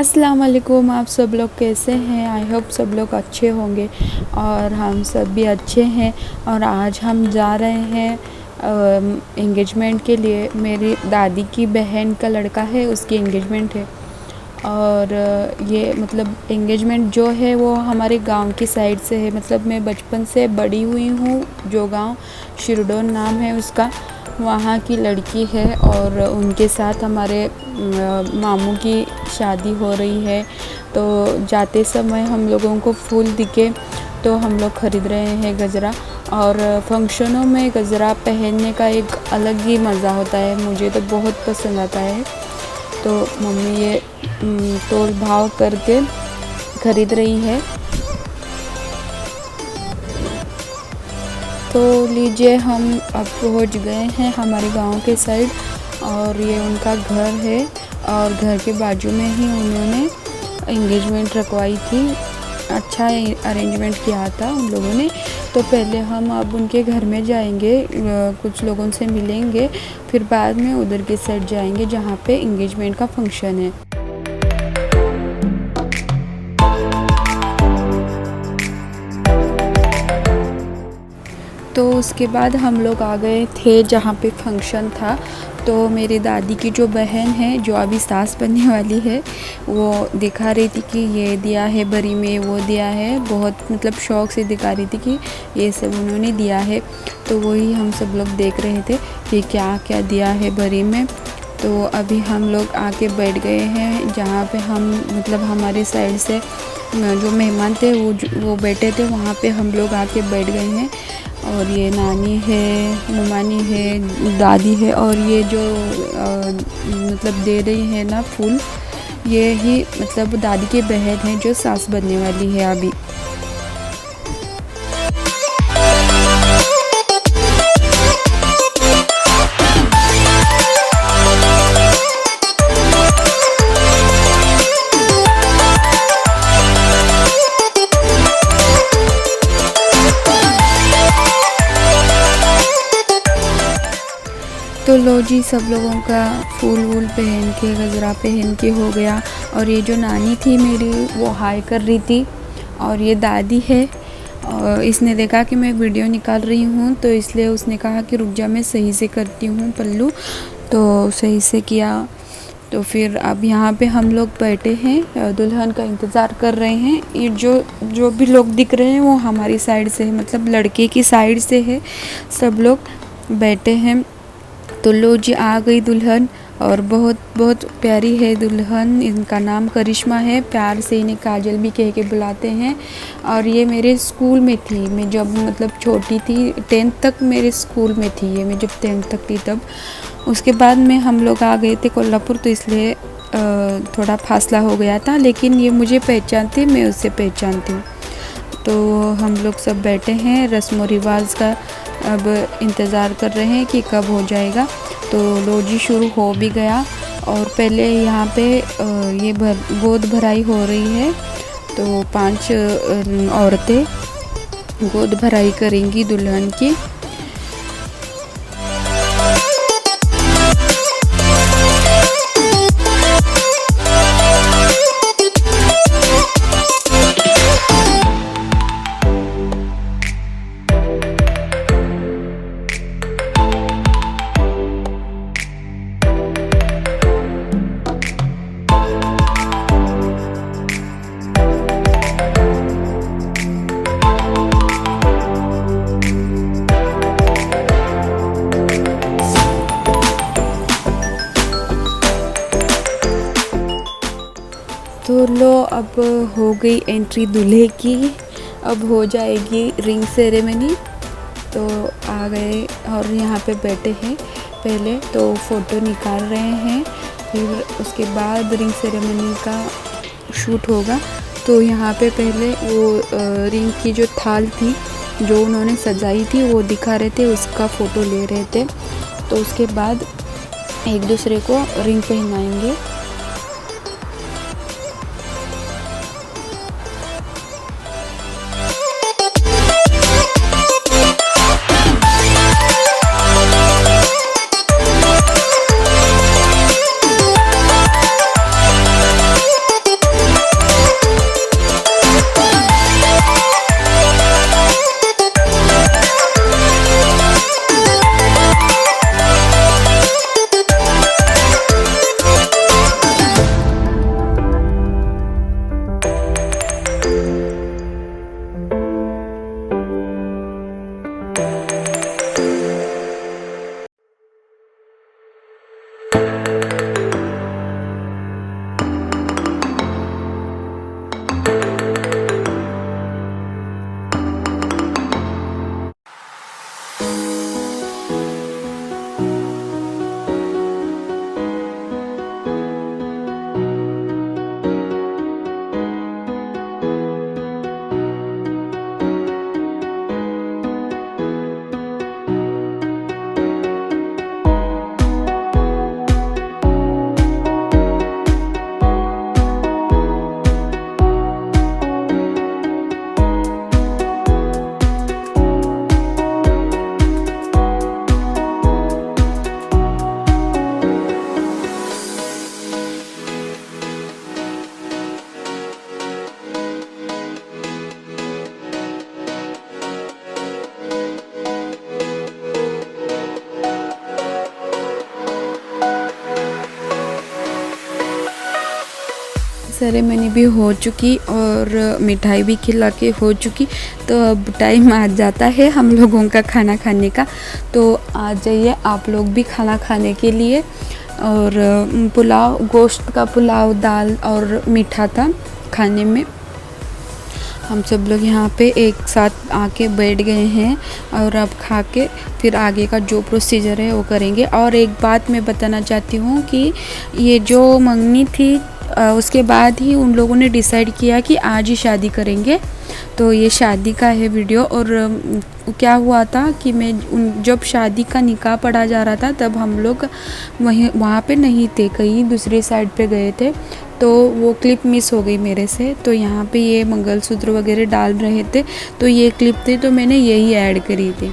अस्सलाम वालेकुम। आप सब लोग कैसे हैं? आई होप सब लोग अच्छे होंगे और हम सब भी अच्छे हैं। और आज हम जा रहे हैं एंगेजमेंट के लिए। मेरी दादी की बहन का लड़का है, उसकी एंगेजमेंट है। और ये मतलब एंगेजमेंट जो है वो हमारे गांव की साइड से है। मतलब मैं बचपन से बड़ी हुई हूँ, जो गांव शिरडोन नाम है उसका, वहाँ की लड़की है। और उनके साथ हमारे मामू की शादी हो रही है। तो जाते समय हम लोगों को फूल दिखे तो हम लोग ख़रीद रहे हैं गजरा। और फंक्शनों में गजरा पहनने का एक अलग ही मज़ा होता है, मुझे तो बहुत पसंद आता है। तो मम्मी ये तोल भाव करके ख़रीद रही है। तो लीजिए, हम अब पहुंच गए हैं हमारे गांव के साइड। और ये उनका घर है और घर के बाजू में ही उन्होंने एंगेजमेंट रखवाई थी। अच्छा अरेंजमेंट किया था उन लोगों ने। तो पहले हम अब उनके घर में जाएंगे, कुछ लोगों से मिलेंगे, फिर बाद में उधर की साइड जाएंगे जहाँ पे एंगेजमेंट का फंक्शन है। तो उसके बाद हम लोग आ गए थे जहाँ पे फंक्शन था। तो मेरी दादी की जो बहन है, जो अभी सास बनने वाली है, वो दिखा रही थी कि ये दिया है बरी में, वो दिया है। बहुत मतलब शौक़ से दिखा रही थी कि ये सब उन्होंने दिया है। तो वही हम सब लोग देख रहे थे कि क्या क्या दिया है बरी में। तो अभी हम लोग आके बैठ गए हैं जहाँ पे हम मतलब हमारे साइड से जो मेहमान थे वो बैठे थे, वहाँ पे हम लोग आके बैठ गए हैं। और ये नानी है, ममानी है, दादी है। और ये जो मतलब दे रही है ना फूल, ये ही मतलब दादी की बहन है जो सास बनने वाली है अभी। तो लो जी, सब लोगों का फूल वूल पहन के, गजरा पहन के हो गया। और ये जो नानी थी मेरी, वो हाय कर रही थी। और ये दादी है, और इसने देखा कि मैं वीडियो निकाल रही हूँ, तो इसलिए उसने कहा कि रुक जा, मैं सही से करती हूँ पल्लू। तो सही से किया। तो फिर अब यहाँ पे हम लोग बैठे हैं, दुल्हन का इंतज़ार कर रहे हैं। ये जो भी लोग दिख रहे हैं वो हमारी साइड से है, मतलब लड़के की साइड से है। सब लोग बैठे हैं। तो लो जी, आ गई दुल्हन। और बहुत बहुत प्यारी है दुल्हन। इनका नाम करिश्मा है, प्यार से इन्हें काजल भी कह के बुलाते हैं। और ये मेरे स्कूल में थी, मैं जब मतलब छोटी थी, 10th तक मेरे स्कूल में थी ये, मैं जब 10th तक थी तब। उसके बाद में हम लोग आ गए थे कोल्हापुर, तो इसलिए थोड़ा फासला हो गया था। लेकिन ये मुझे पहचानती, मैं उससे पहचानती हूँ। तो हम लोग सब बैठे हैं, रस्म व रिवाज का अब इंतज़ार कर रहे हैं कि कब हो जाएगा। तो लो जी, शुरू हो भी गया। और पहले यहाँ पे ये गोद भराई हो रही है। तो 5 औरतें गोद भराई करेंगी दुल्हन की। तो लो, अब हो गई एंट्री दूल्हे की। अब हो जाएगी रिंग सेरेमनी। तो आ गए और यहाँ पे बैठे हैं। पहले तो फ़ोटो निकाल रहे हैं, फिर उसके बाद रिंग सेरेमनी का शूट होगा। तो यहाँ पे पहले वो रिंग की जो थाल थी, जो उन्होंने सजाई थी, वो दिखा रहे थे, उसका फ़ोटो ले रहे थे। तो उसके बाद एक दूसरे को रिंग पहनाएंगे। सेरेमनी भी हो चुकी और मिठाई भी खिला के हो चुकी। तो अब टाइम आ जाता है हम लोगों का खाना खाने का। तो आ जाइए आप लोग भी खाना खाने के लिए। और पुलाव, गोश्त का पुलाव, दाल और मीठा था खाने में। हम सब लोग यहाँ पे एक साथ आके बैठ गए हैं और अब खा के फिर आगे का जो प्रोसीजर है वो करेंगे। और एक बात मैं बताना चाहती हूँ कि ये जो मंगनी थी उसके बाद ही उन लोगों ने डिसाइड किया कि आज ही शादी करेंगे। तो ये शादी का है वीडियो। और क्या हुआ था कि जब शादी का निकाह पढ़ा जा रहा था तब हम लोग वहाँ पे नहीं थे, कहीं दूसरी साइड पे गए थे। तो वो क्लिप मिस हो गई मेरे से। तो यहाँ पे ये मंगलसूत्र वगैरह डाल रहे थे तो ये क्लिप थी तो मैंने यही ऐड करी थी।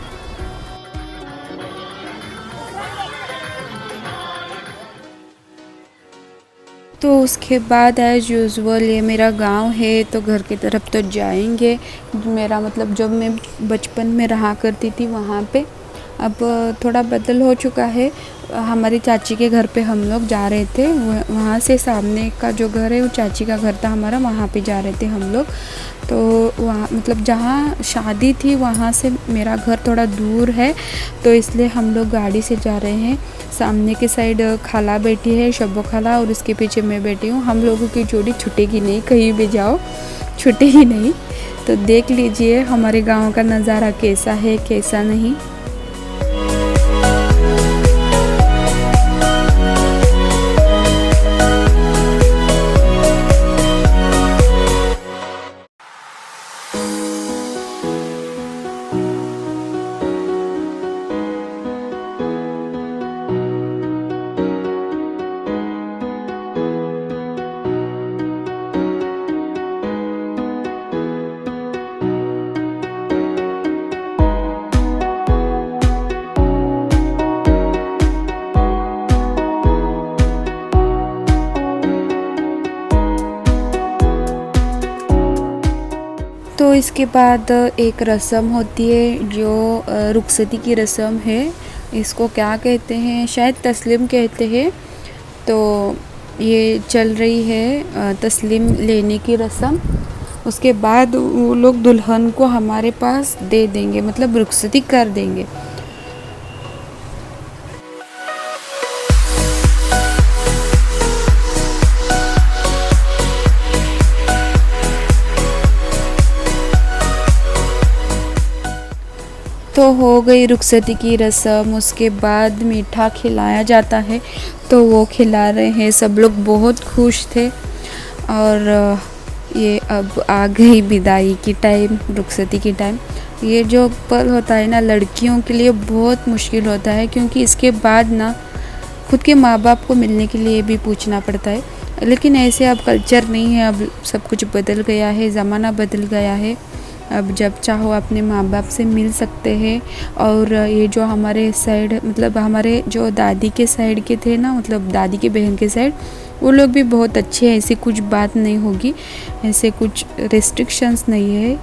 तो उसके बाद एज़ यूजुअल ये मेरा गांव है तो घर की तरफ तो जाएंगे। मेरा मतलब जब मैं बचपन में रहा करती थी वहाँ पे, अब थोड़ा बदल हो चुका है। हमारी चाची के घर पे हम लोग जा रहे थे, वहाँ से सामने का जो घर है वो चाची का घर था हमारा, वहाँ पे जा रहे थे हम लोग। तो वहाँ मतलब जहाँ शादी थी वहाँ से मेरा घर थोड़ा दूर है तो इसलिए हम लोग गाड़ी से जा रहे हैं। सामने के साइड खाला बैठी है, शब्बो खाला, और उसके पीछे मैं बैठी हूँ। हम लोगों की जोड़ी छूटेगी नहीं, कहीं भी जाओ छूटेगी नहीं। तो देख लीजिए हमारे गाँव का नज़ारा कैसा है कैसा नहीं। तो इसके बाद एक रस्म होती है जो रुखसती की रस्म है। इसको क्या कहते हैं, शायद तस्लीम कहते हैं। तो ये चल रही है तस्लीम लेने की रस्म। उसके बाद वो लोग दुल्हन को हमारे पास दे देंगे, मतलब रुखसती कर देंगे। तो हो गई रुखसती की रस्म। उसके बाद मीठा खिलाया जाता है तो वो खिला रहे हैं, सब लोग बहुत खुश थे। और ये अब आ गई विदाई की टाइम, रुखसती की टाइम। ये जो पल होता है ना लड़कियों के लिए बहुत मुश्किल होता है, क्योंकि इसके बाद ना खुद के माँ बाप को मिलने के लिए भी पूछना पड़ता है। लेकिन ऐसे अब कल्चर नहीं है, अब सब कुछ बदल गया है, ज़माना बदल गया है। अब जब चाहो अपने माँ बाप से मिल सकते हैं। और ये जो हमारे साइड मतलब हमारे जो दादी के साइड के थे ना, मतलब दादी के बहन के साइड, वो लोग भी बहुत अच्छे हैं, ऐसी कुछ बात नहीं होगी, ऐसे कुछ रेस्ट्रिक्शंस नहीं है।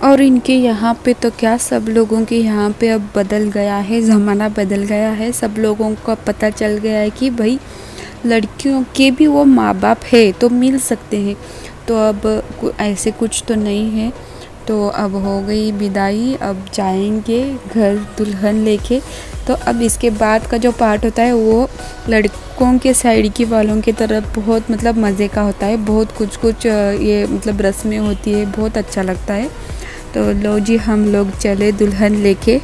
और इनके यहाँ पे तो क्या, सब लोगों के यहाँ पे अब बदल गया है, ज़माना बदल गया है। सब लोगों को पता चल गया है कि भाई लड़कियों के भी वो माँ बाप है तो मिल सकते हैं। तो अब ऐसे कुछ तो नहीं है। तो अब हो गई विदाई, अब जाएंगे घर दुल्हन लेके। तो अब इसके बाद का जो पार्ट होता है वो लड़कों के साइड की वालों की तरफ बहुत मतलब मज़े का होता है। बहुत कुछ ये मतलब रस्में होती है, बहुत अच्छा लगता है। तो लो जी हम लोग चले दुल्हन लेके।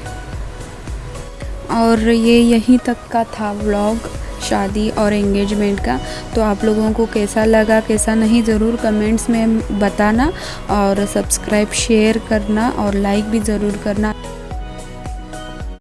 और ये यहीं तक का था व्लॉग शादी और एंगेजमेंट का। तो आप लोगों को कैसा लगा कैसा नहीं ज़रूर कमेंट्स में बताना। और सब्सक्राइब शेयर करना और लाइक भी ज़रूर करना।